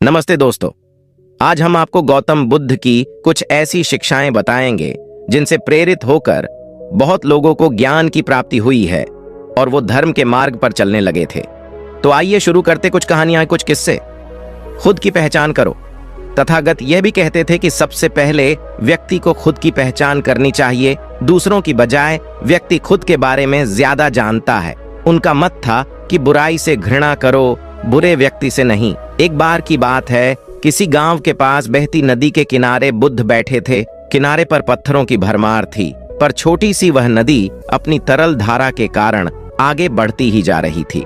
नमस्ते दोस्तों। आज हम आपको गौतम बुद्ध की कुछ ऐसी शिक्षाएं बताएंगे जिनसे प्रेरित होकर बहुत लोगों को ज्ञान की प्राप्ति हुई है और वो धर्म के मार्ग पर चलने लगे थे। तो आइए शुरू करते कुछ कहानियां, कुछ किस्से। खुद की पहचान करो। तथागत यह भी कहते थे कि सबसे पहले व्यक्ति को खुद की पहचान करनी चाहिए। दूसरों की बजाय व्यक्ति खुद के बारे में ज्यादा जानता है। उनका मत था कि बुराई से घृणा करो, बुरे व्यक्ति से नहीं। एक बार की बात है, किसी गांव के पास बहती नदी के किनारे बुद्ध बैठे थे। किनारे पर पत्थरों की भरमार थी, पर छोटी सी वह नदी अपनी तरल धारा के कारण आगे बढ़ती ही जा रही थी।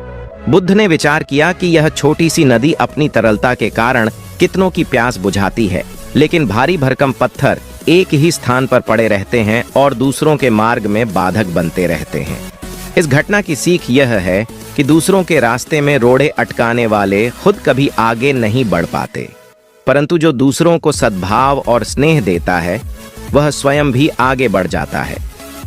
बुद्ध ने विचार किया कि यह छोटी सी नदी अपनी तरलता के कारण कितनों की प्यास बुझाती है, लेकिन भारी भरकम पत्थर एक ही स्थान पर पड़े रहते हैं और दूसरों के मार्ग में बाधक बनते रहते हैं। इस घटना की सीख यह है कि दूसरों के रास्ते में रोड़े अटकाने वाले खुद कभी आगे नहीं बढ़ पाते, परंतु जो दूसरों को सद्भाव और स्नेह देता है वह स्वयं भी आगे बढ़ जाता है।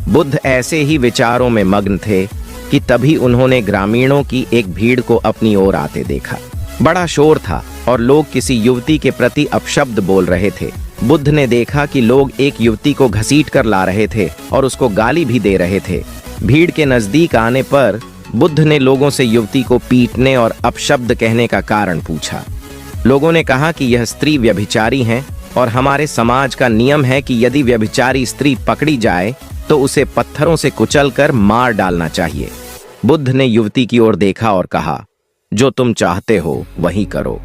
बुद्ध ऐसे ही विचारों में मग्न थे कि तभी उन्होंने ग्रामीणों की एक भीड़ को अपनी ओर आते देखा। बड़ा शोर था और लोग किसी युवती के प्रति अपशब्द बोल रहे थे। बुद्ध ने देखा कि लोग एक युवती को घसीट कर ला रहे थे और उसको गाली भी दे रहे थे। भीड़ के नजदीक आने पर बुद्ध ने लोगों से युवती को पीटने और अपशब्द कहने का कारण पूछा। लोगों ने कहा कि यह स्त्री व्यभिचारी है और हमारे समाज का नियम है कि यदि व्यभिचारी स्त्री पकड़ी जाए तो उसे पत्थरों से कुचलकर मार डालना चाहिए। बुद्ध ने युवती की ओर देखा और कहा, जो तुम चाहते हो वही करो,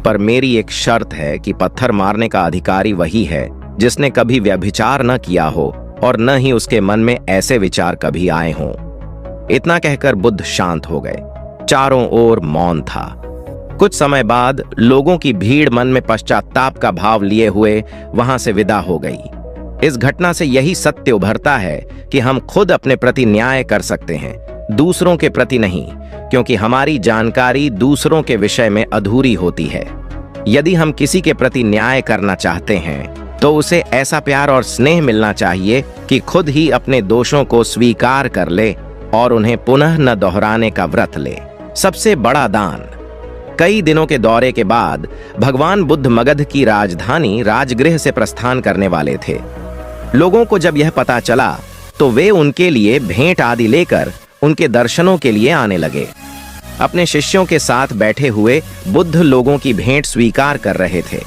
पर मेरी एक शर्त है कि पत्थर मारने का अधिकारी वही है जिसने कभी व्यभिचार न किया हो और न ही उसके मन में ऐसे विचार कभी आए हों। इतना कहकर बुद्ध शांत हो गए। चारों ओर मौन था। कुछ समय बाद लोगों की भीड़ मन में पश्चाताप का भाव लिए हुए वहां से विदा हो गई। इस घटना से यही सत्य उभरता है कि हम खुद अपने प्रति न्याय कर सकते हैं, दूसरों के प्रति नहीं, क्योंकि हमारी जानकारी दूसरों के विषय में अधूरी होती है। यदि हम किसी के प्रति न्याय करना चाहते हैं तो उसे ऐसा प्यार और स्नेह मिलना चाहिए कि खुद ही अपने दोषों को स्वीकार कर ले और उन्हें पुनः न दोहराने का व्रत ले। सबसे बड़ा दान। कई दिनों के दौरे के बाद भगवान बुद्ध मगध की राजधानी राजगृह से प्रस्थान करने वाले थे। लोगों को जब यह पता चला तो वे उनके लिए भेंट आदि लेकर उनके दर्शनों के लिए आने लगे। अपने शिष्यों के साथ बैठे हुए बुद्ध लोगों की भेंट स्वीकार कर रहे थे।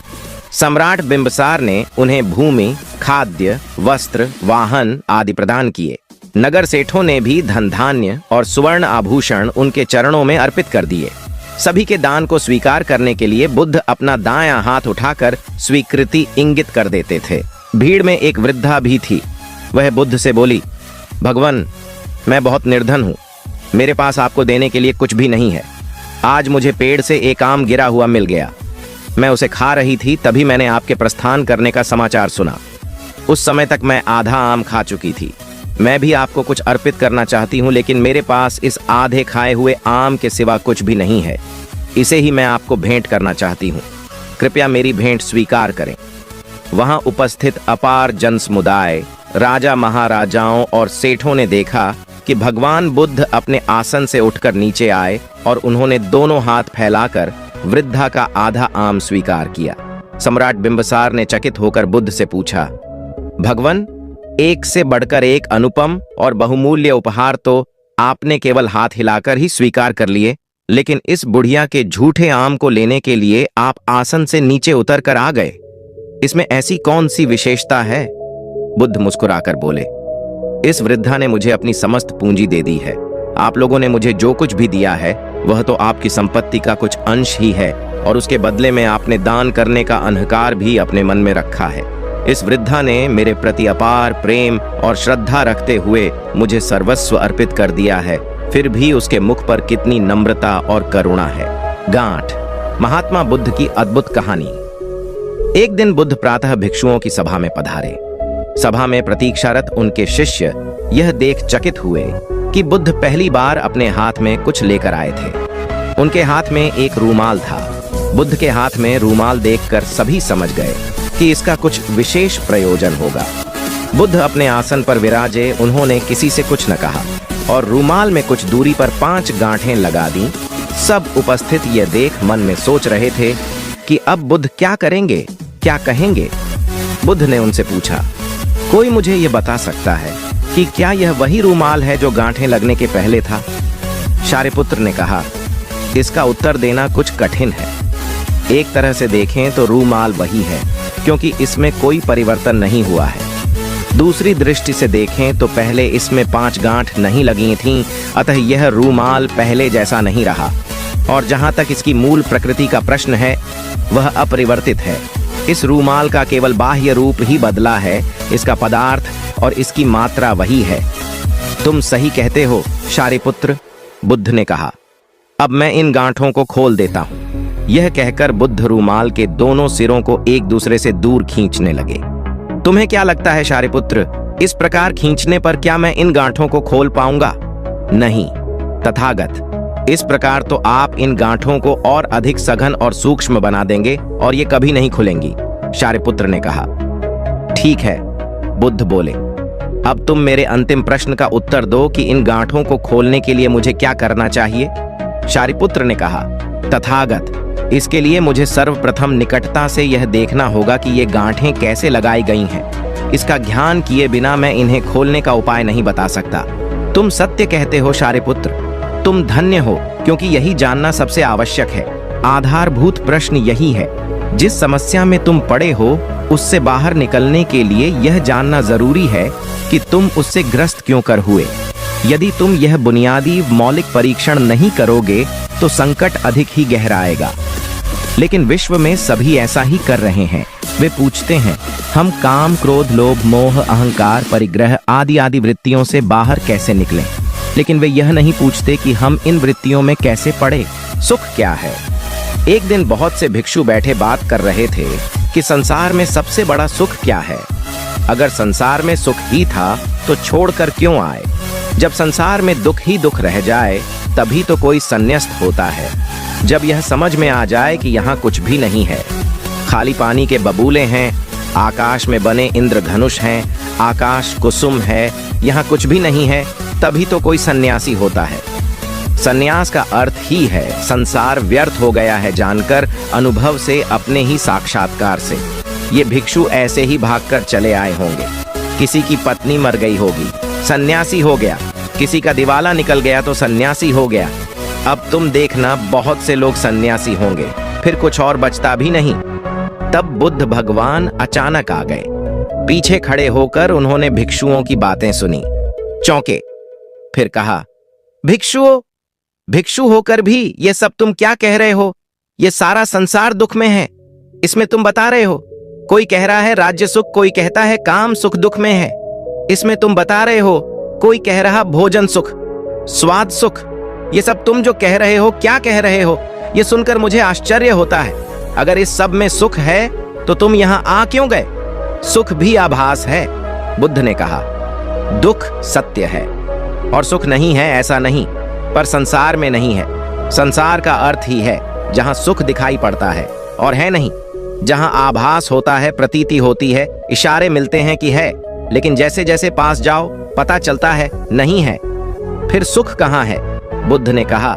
सम्राट बिंबिसार ने उन्हें भूमि, खाद्य, वस्त्र, वाहन आदि प्रदान किए। नगर सेठों ने भी धन धान्य और सुवर्ण आभूषण उनके चरणों में अर्पित कर दिए। सभी के दान को स्वीकार करने के लिए बुद्ध अपना दायां हाथ उठाकर स्वीकृति इंगित कर देते थे। भीड़ में एक वृद्धा भी थी। वह बुद्ध से बोली, भगवान, मैं बहुत निर्धन हूँ, मेरे पास आपको देने के लिए कुछ भी नहीं है। आज मुझे पेड़ से एक आम गिरा हुआ मिल गया। मैं उसे खा रही थी, तभी मैंने आपके प्रस्थान करने का समाचार सुना। उस समय तक मैं आधा आम खा चुकी थी। मैं भी आपको कुछ अर्पित करना चाहती हूँ, लेकिन मेरे पास इस आधे खाए हुए आम के सिवा कुछ भी नहीं है। इसे ही मैं आपको भेंट करना चाहती हूँ। कृपया मेरी भेंट स्वीकार करें। वहां उपस्थित अपार जन समुदाय, राजा महाराजाओं और सेठों ने देखा कि भगवान बुद्ध अपने आसन से उठकर नीचे आए और उन्होंने दोनों हाथ फैलाकर वृद्धा का आधा आम स्वीकार किया। सम्राट बिंबिसार ने चकित होकर बुद्ध से पूछा, भगवान, एक से बढ़कर एक अनुपम और बहुमूल्य उपहार तो आपने केवल हाथ हिलाकर ही स्वीकार कर लिए, लेकिन इस बुढ़िया के झूठे आम को लेने के लिए आप आसन से नीचे उतर कर आ गए। इसमें ऐसी कौन सी विशेषता है? बुद्ध मुस्कुराकर बोले, इस वृद्धा ने मुझे अपनी समस्त पूंजी दे दी है। आप लोगों ने मुझे जो कुछ भी दिया है वह तो आपकी संपत्ति का कुछ अंश ही है, और उसके बदले में आपने दान करने का अहंकार भी अपने मन में रखा है। इस वृद्धा ने मेरे प्रति अपार प्रेम और श्रद्धा रखते हुए मुझे सर्वस्व अर्पित कर दिया है, फिर भी उसके मुख पर कितनी नम्रता और करुणा है। गांठ। महात्मा बुद्ध की अद्भुत कहानी। एक दिन बुद्ध प्रातः भिक्षुओं की सभा में पधारे। सभा में प्रतीक्षारत उनके शिष्य यह देख चकित हुए कि बुद्ध पहली बार अपने हाथ में कुछ लेकर आए थे। उनके हाथ में एक रूमाल था। बुद्ध के हाथ में रूमाल देखकर सभी समझ गए कि इसका कुछ विशेष प्रयोजन होगा। बुद्ध अपने आसन पर विराजे। उन्होंने किसी से कुछ न कहा और रूमाल में कुछ दूरी पर 5 गांठें लगा दी। सब उपस्थित यह देख मन में सोच रहे थे कि अब बुद्ध क्या करेंगे, क्या कहेंगे। बुद्ध ने उनसे पूछा, कोई मुझे यह बता सकता है कि क्या यह वही रूमाल है जो गांठें लगने के पहले था? शारिपुत्र ने कहा, इसका उत्तर देना कुछ कठिन है। एक तरह से देखें तो रूमाल वही है, क्योंकि इसमें कोई परिवर्तन नहीं हुआ है। दूसरी दृष्टि से देखें तो पहले इसमें 5 गांठ नहीं लगी थीं, अतः यह रूमाल पहले जैसा नहीं रहा। और जहां तक इसकी मूल प्रकृति का प्रश्न है, वह अपरिवर्तित है। इस रूमाल का केवल बाह्य रूप ही बदला है, इसका पदार्थ और इसकी मात्रा वही है। तुम सही कहते हो शारिपुत्र, बुद्ध ने कहा। अब मैं इन गांठों को खोल देता हूं। यह कहकर बुद्ध रूमाल के दोनों सिरों को एक दूसरे से दूर खींचने लगे। तुम्हें क्या लगता है शारिपुत्र, इस प्रकार खींचने पर क्या मैं इन गांठों को खोल पाऊंगा? नहीं तथागत, इस प्रकार तो आप इन गांठों को और अधिक सघन और सूक्ष्म बना देंगे और ये कभी नहीं खुलेंगी, शारिपुत्र ने कहा। ठीक है, बुद्ध बोले। अब तुम मेरे अंतिम प्रश्न का उत्तर दो कि इन गांठों को खोलने के लिए मुझे क्या करना चाहिए? शारिपुत्र ने कहा, तथागत, इसके लिए मुझे सर्वप्रथम निकटता से यह देखना होगा कि ये गांठें कैसे लगाई गई हैं। इसका ध्यान किए बिना मैं इन्हें खोलने का उपाय नहीं बता सकता। तुम सत्य कहते हो शारिपुत्र, तुम धन्य हो, क्योंकि यही जानना सबसे आवश्यक है। आधारभूत प्रश्न यही है। जिस समस्या में तुम पड़े हो, उससे बाहर निकलने के लिए यह जानना जरूरी है कि तुम उससे ग्रस्त क्यों कर हुए। यदि तुम यह बुनियादी मौलिक परीक्षण नहीं करोगे तो संकट अधिक ही गहराएगा। लेकिन विश्व में सभी ऐसा ही कर रहे हैं। वे पूछते हैं, हम काम, क्रोध, लोभ, मोह, अहंकार, परिग्रह आदि आदि वृत्तियों से बाहर कैसे निकलें? लेकिन वे यह नहीं पूछते कि हम इन वृत्तियों में कैसे पड़े। सुख क्या है? एक दिन बहुत से भिक्षु बैठे बात कर रहे थे कि संसार में सबसे बड़ा सुख क्या है। अगर संसार में सुख ही था तो छोड़कर क्यों आए? जब संसार में दुख ही दुख रह जाए तभी तो कोई संन्यास्त होता है। जब यह समझ में आ जाए कि यहाँ कुछ भी नहीं है, खाली पानी के बबूले हैं, आकाश में बने इंद्रधनुष हैं, आकाश कुसुम है, यहाँ कुछ भी नहीं है, तभी तो कोई सन्यासी होता है। सन्यास का अर्थ ही है संसार व्यर्थ हो गया है जानकर, अनुभव से, अपने ही साक्षात्कार से। ये भिक्षु ऐसे ही भागकर चले आए होंगे। किसी की पत्नी मर गई होगी, सन्यासी हो गया। किसी का दिवाला निकल गया तो सन्यासी हो गया। अब तुम देखना, बहुत से लोग सन्यासी होंगे, फिर कुछ और बचता भी नहीं। तब बुद्ध भगवान अचानक आ गए। पीछे खड़े होकर उन्होंने भिक्षुओं की बातें सुनी, चौंके। फिर कहा, भिक्षुओं, भिक्षु होकर भी ये सब तुम क्या कह रहे हो? ये सारा संसार दुख में है, इसमें तुम बता रहे हो। कोई कह रहा है राज्य सुख, कोई कहता है काम सुख दुख में है, इसमें तुम बता रहे हो। कोई कह रहा भोजन सुख, स्वाद सुख। ये सब तुम जो कह रहे हो, क्या कह रहे हो? ये सुनकर मुझे आश्चर्य होता है। अगर इस सब में सुख है तो तुम यहाँ आ क्यों गए? सुख भी आभास है, बुद्ध ने कहा। दुख सत्य है और सुख नहीं है ऐसा नहीं, पर संसार में नहीं है। संसार का अर्थ ही है जहाँ सुख दिखाई पड़ता है, और है नहीं। जहाँ आभास होता है, प्रतीति होती है, इशारे मिलते हैं कि है, लेकिन जैसे जैसे पास जाओ पता चलता है नहीं है। फिर सुख कहाँ है? बुद्ध ने कहा,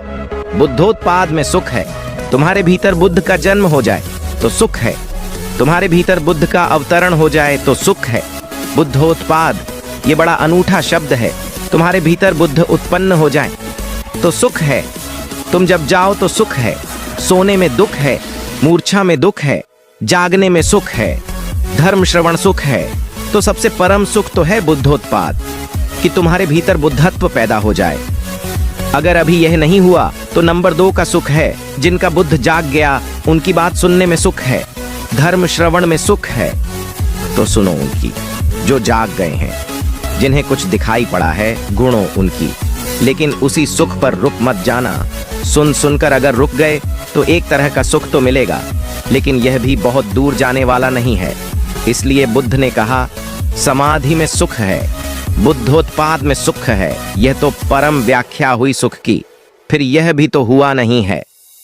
बुद्धोत्पाद में सुख है। तुम्हारे भीतर बुद्ध का जन्म हो जाए तो सुख है। तुम्हारे भीतर बुद्ध का अवतरण हो जाए तो सुख है। बुद्धोत्पाद, ये बड़ा अनूठा शब्द है। तुम्हारे भीतर बुद्ध उत्पन्न हो जाए तो सुख है। तुम जब जाओ तो सुख है। सोने में दुख है, मूर्छा में दुख है, जागने में सुख है, धर्म श्रवण सुख है। तो सबसे परम सुख तो है बुद्धोत्पाद, कि तुम्हारे भीतर बुद्धत्व पैदा हो जाए। अगर अभी यह नहीं हुआ तो नंबर 2 का सुख है। जिनका बुद्ध जाग गया उनकी बात सुनने में सुख है, धर्म श्रवण में सुख है। तो सुनो उनकी जो जाग गए हैं, जिन्हें कुछ दिखाई पड़ा है, गुणों उनकी। लेकिन उसी सुख पर रुक मत जाना। सुन सुनकर अगर रुक गए तो एक तरह का सुख तो मिलेगा, लेकिन यह भी बहुत दूर जाने वाला नहीं है। इसलिए बुद्ध ने कहा, समाधि में सुख है, बुद्धोत्पाद में सुख है। यह तो परम व्याख्या हुई सुख की। फिर यह भी तो हुआ नहीं है।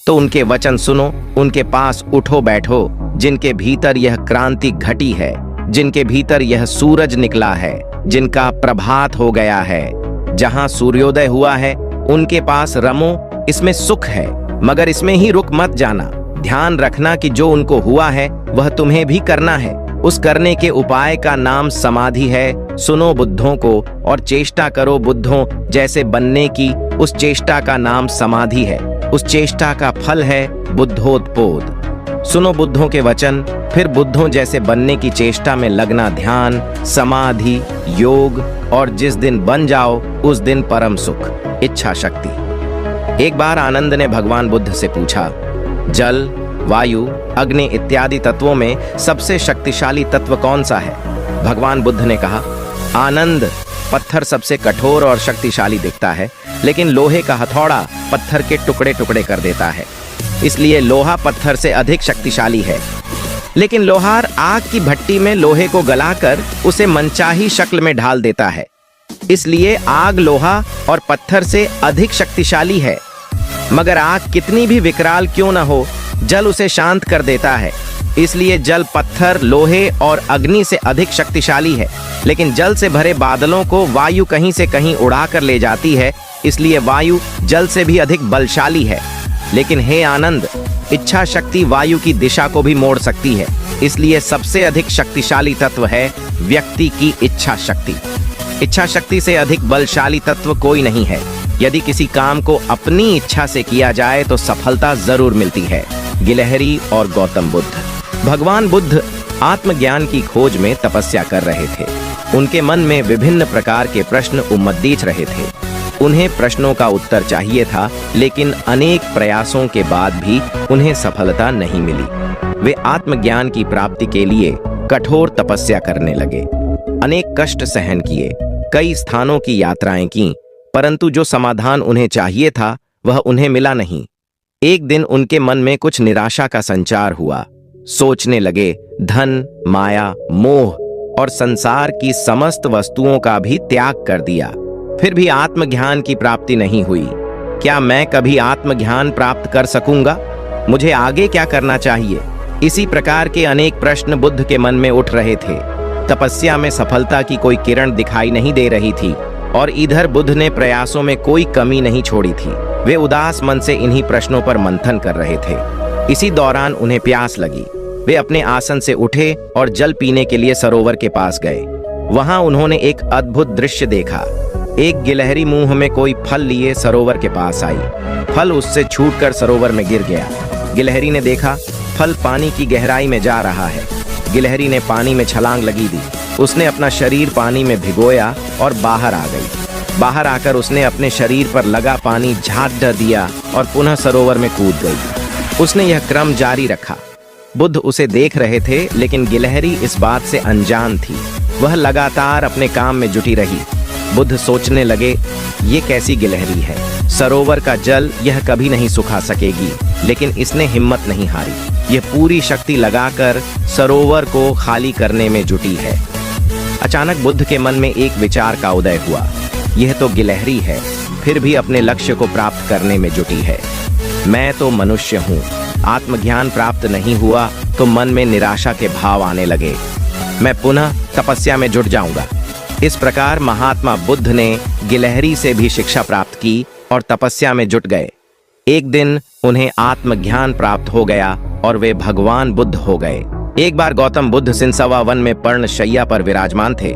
तो उनके वचन सुनो, उनके पास उठो बैठो, जिनके भीतर यह क्रांति घटी है, जिनके भीतर यह सूरज निकला है, जिनका प्रभात हो गया है। जहां सूर्योदय हुआ है उनके पास रमो, इसमें सुख है। मगर इसमें ही रुक मत जाना, ध्यान रखना कि जो उनको हुआ है वह तुम्हें भी करना है। उस करने के उपाय का नाम समाधि है। सुनो बुद्धों को और चेष्टा करो बुद्धों जैसे बनने की। उस चेष्टा का नाम समाधि है। उस चेष्टा का फल है बुद्धोत्पोद। सुनो बुद्धों के वचन, फिर बुद्धों जैसे बनने की चेष्टा में लगना। ध्यान, समाधि, योग, और जिस दिन बन जाओ उस दिन परम सुख, इच्छा शक्ति। एक बार आनंद ने भगवान बुद्ध से पूछा, जल, वायु, अग्नि इत्यादि तत्वों में सबसे शक्तिशाली तत्व कौन सा है? भगवान बुद्ध ने कहा, आनंद, पत्थर सबसे कठोर और शक्तिशाली दिखता है, लेकिन लोहे का हथौड़ा पत्थर के टुकड़े टुकड़े कर देता है। इसलिए लोहा पत्थर से अधिक शक्तिशाली है। लेकिन लोहार आग की भट्टी में लोहे को गलाकर उसे मनचाही शक्ल में ढाल देता है। इसलिए आग लोहा और पत्थर से अधिक शक्तिशाली है। मगर आग कितनी भी विकराल क्यों न हो, जल उसे शांत कर देता है। इसलिए जल पत्थर, लोहे और अग्नि से अधिक शक्तिशाली है। लेकिन जल से भरे बादलों को वायु कहीं से कहीं उड़ा कर ले जाती है। इसलिए वायु जल से भी अधिक बलशाली है। लेकिन हे आनंद, इच्छा शक्ति वायु की दिशा को भी मोड़ सकती है। इसलिए सबसे अधिक शक्तिशाली तत्व है व्यक्ति की इच्छा शक्ति। इच्छा शक्ति से अधिक बलशाली तत्व कोई नहीं है। यदि किसी काम को अपनी इच्छा से किया जाए तो सफलता जरूर मिलती है। गिलहरी और गौतम बुद्ध। भगवान बुद्ध आत्मज्ञान की खोज में तपस्या कर रहे थे। उनके मन में विभिन्न प्रकार के प्रश्न उम्मदीच रहे थे। उन्हें प्रश्नों का उत्तर चाहिए था, लेकिन अनेक प्रयासों के बाद भी उन्हें सफलता नहीं मिली। वे आत्मज्ञान की प्राप्ति के लिए कठोर तपस्या करने लगे। अनेक कष्ट सहन किए, कई स्थानों की यात्राएं की, परंतु जो समाधान उन्हें चाहिए था वह उन्हें मिला नहीं। एक दिन उनके मन में कुछ निराशा का संचार हुआ। सोचने लगे, धन, माया, मोह और संसार की समस्त वस्तुओं का भी त्याग कर दिया, फिर भी आत्मज्ञान की प्राप्ति नहीं हुई। क्या मैं कभी आत्मज्ञान प्राप्त कर सकूंगा? मुझे आगे क्या करना चाहिए? इसी प्रकार के अनेक प्रश्न बुद्ध के मन में उठ रहे थे। तपस्या में सफलता की कोई किरण दिखाई नहीं दे रही थी और इधर बुद्ध ने प्रयासों में कोई कमी नहीं छोड़ी थी। वे उदास मन से इन्हीं प्रश्नों पर मंथन कर रहे थे। इसी दौरान उन्हें प्यास लगी। वे अपने आसन से उठे और जल पीने के लिए सरोवर के पास गए। वहां उन्होंने एक अद्भुत दृश्य देखा। एक गिलहरी मुंह में कोई फल लिए सरोवर के पास आई। फल उससे छूटकर सरोवर में गिर गया। गिलहरी ने देखा फल पानी की गहराई में जा रहा है। गिलहरी ने पानी में छलांग लगी दी। उसने अपना शरीर पानी में भिगोया और बाहर आ गई। बाहर आकर उसने अपने शरीर पर लगा पानी झाड़ दिया और पुनः सरोवर में कूद गई। उसने यह क्रम जारी रखा। बुद्ध उसे देख रहे थे, लेकिन गिलहरी इस बात से अनजान थी। वह लगातार अपने काम में जुटी रही। बुद्ध सोचने लगे, ये कैसी गिलहरी है? सरोवर का जल यह कभी नहीं सुखा सकेगी। लेकिन इसने हिम्मत नहीं हारी। यह पूरी शक्ति लगाकर सरोवर को खाली करने में जुटी है। अचानक बुद्ध के मन में एक विचार का उदय हुआ। यह तो गिलहरी है, फिर भी अपने लक्ष्य को प्राप्त करने में जुटी है। मैं तो मनुष्य हूँ। आत्मज्ञान प्राप्त नहीं हुआ तो मन में निराशा के भाव आने लगे। मैं पुनः तपस्या में जुट जाऊंगा। इस प्रकार महात्मा बुद्ध ने गिलहरी से भी शिक्षा प्राप्त की और तपस्या में जुट गए। एक दिन उन्हें आत्मज्ञान प्राप्त हो गया और वे भगवान बुद्ध हो गए। एक बार गौतम बुद्ध सिंसवा वन में पर्णशैया पर विराजमान थे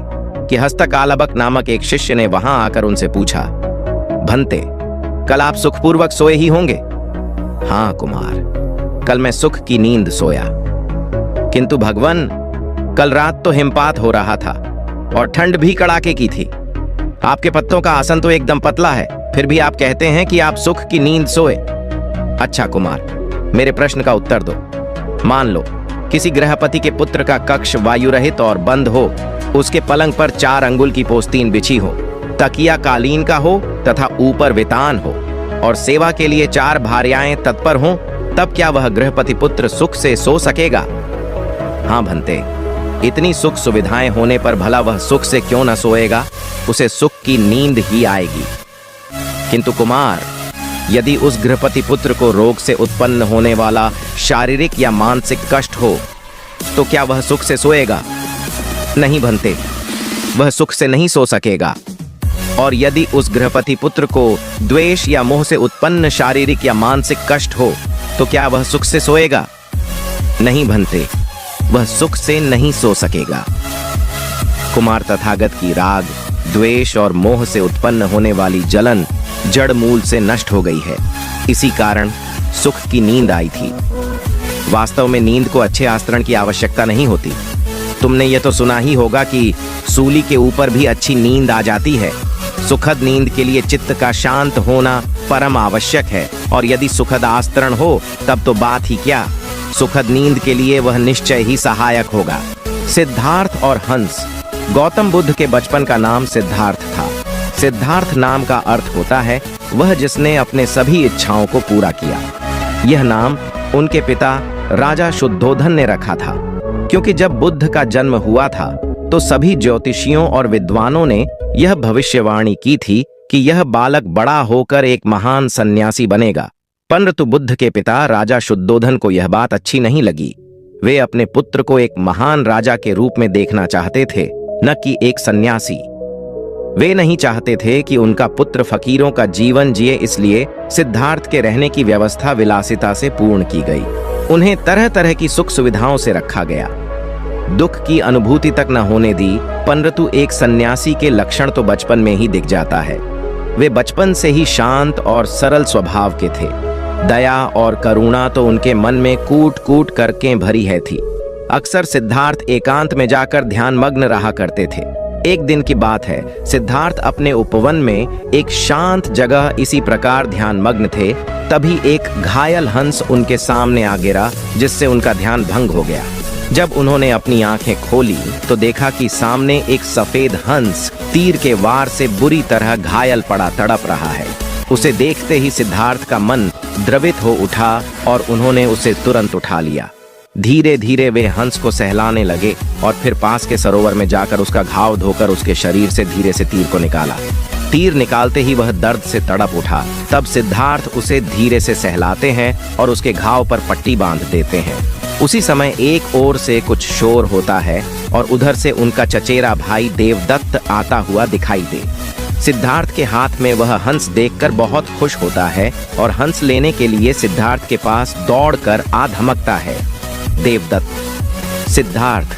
कि हस्तकालबक नामक एक शिष्य ने वहां आकर उनसे पूछा, भंते, कल आप सुखपूर्वक सोए ही होंगे? हाँ कुमार, कल मैं सुख की नींद सोया। किंतु भगवान, कल रात तो हिमपात हो रहा था और ठंड भी कड़ाके की थी। आपके पत्तों का आसन तो एकदम पतला है, फिर भी आप कहते हैं कि आप सुख की नींद सोए। अच्छा कुमार, मेरे प्रश्न का उत्तर दो। मान लो किसी गृहपति के पुत्र का कक्ष वायु रहित और बंद हो, उसके पलंग पर 4 अंगुल की पोस्तीन बिछी हो, तकिया कालीन का हो तथा ऊपर वितान हो और सेवा के लिए 4 भार्याएं तत्पर हों, तब क्या वह गृहपति पुत्र सुख से सो सकेगा? हाँ भंते, इतनी सुख सुविधाएं होने पर भला वह सुख से क्यों न सोएगा? उसे सुख की नींद ही आएगी। किंतु कुमार, यदि उस गृहपति पुत्र को रोग से उत्पन्न होने वाला शारीरिक या मानसिक कष्ट हो, तो क्या वह सुख से सोएगा? नहीं भंते, वह सुख से नहीं सो सकेगा। और यदि उस गृहपति पुत्र को द्वेष या मोह से उत्पन्न शारीरिक या मानसिक कष्ट हो, तो क्या वह सुख से सोएगा? नहीं भंते, वह सुख से नहीं सो सकेगा। कुमार तथागत की राग, द्वेष और मोह से उत्पन्न होने वाली जलन जड़ मूल से नष्ट हो गई है। इसी कारण सुख की नींद आई थी। वास्तव में नींद को अच्छे आस्तरण की आवश्यकता नहीं होती। तुमने यह तो सुना ही होगा कि सूली के ऊपर भी अच्छी नींद आ जाती है। सुखद नींद के लिए चित्त का शांत होना परम आवश्यक है, और यदि सुखद आस्तरण हो तब तो बात ही क्या, सुखद नींद के लिए वह निश्चय ही सहायक होगा। सिद्धार्थ और हंस। गौतम बुद्ध के बचपन का नाम सिद्धार्थ था। सिद्धार्थ नाम का अर्थ होता है वह जिसने अपने सभी इच्छाओं को पूरा किया। यह नाम उनके पिता राजा शुद्धोधन ने रखा था, क्योंकि जब बुद्ध का जन्म हुआ था तो सभी ज्योतिषियों और विद्वानों ने यह भविष्यवाणी की थी कि यह बालक बड़ा होकर एक महान सन्यासी बनेगा। परंतु बुद्ध के पिता राजा शुद्धोधन को यह बात अच्छी नहीं लगी। वे अपने पुत्र को एक महान राजा के रूप में देखना चाहते थे, न कि एक सन्यासी। वे नहीं चाहते थे कि उनका पुत्र फकीरों का जीवन जिए, इसलिए सिद्धार्थ के रहने की व्यवस्था विलासिता से पूर्ण की गई। उन्हें तरह तरह की सुख सुविधाओं से रखा गया। दुख की अनुभूति तक न होने दी, परंतु एक सन्यासी के लक्षण तो बचपन में ही दिख जाता है। वे बचपन से ही शांत और सरल स्वभाव के थे। दया और करुणा तो उनके मन में कूट कूट करके भरी है थी। अक्सर सिद्धार्थ एकांत में जाकर ध्यान मग्न रहा करते थे। एक दिन की बात है, सिद्धार्थ अपने उपवन में एक शांत जगह इसी प्रकार ध्यान मग्न थे, तभी एक घायल हंस उनके सामने आ गिरा, जिससे उनका ध्यान भंग हो गया। जब उन्होंने अपनी आंखें खोली तो देखा कि सामने एक सफेद हंस तीर के वार से बुरी तरह घायल पड़ा तड़प रहा है। उसे देखते ही सिद्धार्थ का मन द्रवित हो उठा और उन्होंने उसे तुरंत उठा लिया। धीरे धीरे वे हंस को सहलाने लगे और फिर पास के सरोवर में जाकर उसका घाव धोकर उसके शरीर से धीरे से तीर को निकाला। तीर निकालते ही वह दर्द से तड़प उठा। तब सिद्धार्थ उसे धीरे से सहलाते हैं और उसके घाव पर पट्टी बांध देते हैं। उसी समय एक ओर से कुछ शोर होता है और उधर से उनका चचेरा भाई देवदत्त आता हुआ दिखाई दे। सिद्धार्थ के हाथ में वह हंस देखकर बहुत खुश होता है और हंस लेने के लिए सिद्धार्थ के पास दौड़कर आ धमकता है। देवदत्त: सिद्धार्थ,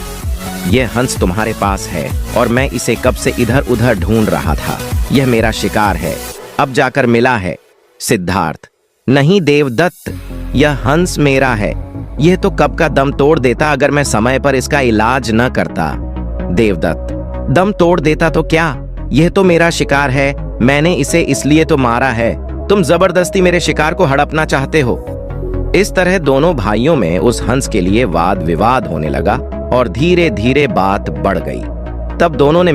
यह हंस तुम्हारे पास है और मैं इसे कब से इधर उधर ढूंढ रहा था। यह मेरा शिकार है, अब जाकर मिला है। सिद्धार्थ: नहीं देवदत्त, यह हंस मेरा है। यह तो कब का दम तोड़ देता अगर मैं समय पर इसका इलाज न करता। देवदत्त: दम तोड़ देता तो क्या, यह तो मेरा शिकार है, मैंने इसे इसलिए तो मारा है। तुम जबरदस्ती मेरे शिकार को हड़पना चाहते हो। इस तरह दोनों भाइयों में उस हंस के लिए वाद विवाद होने लगा और धीरे धीरे बात बढ़ गई। तब दोनों ने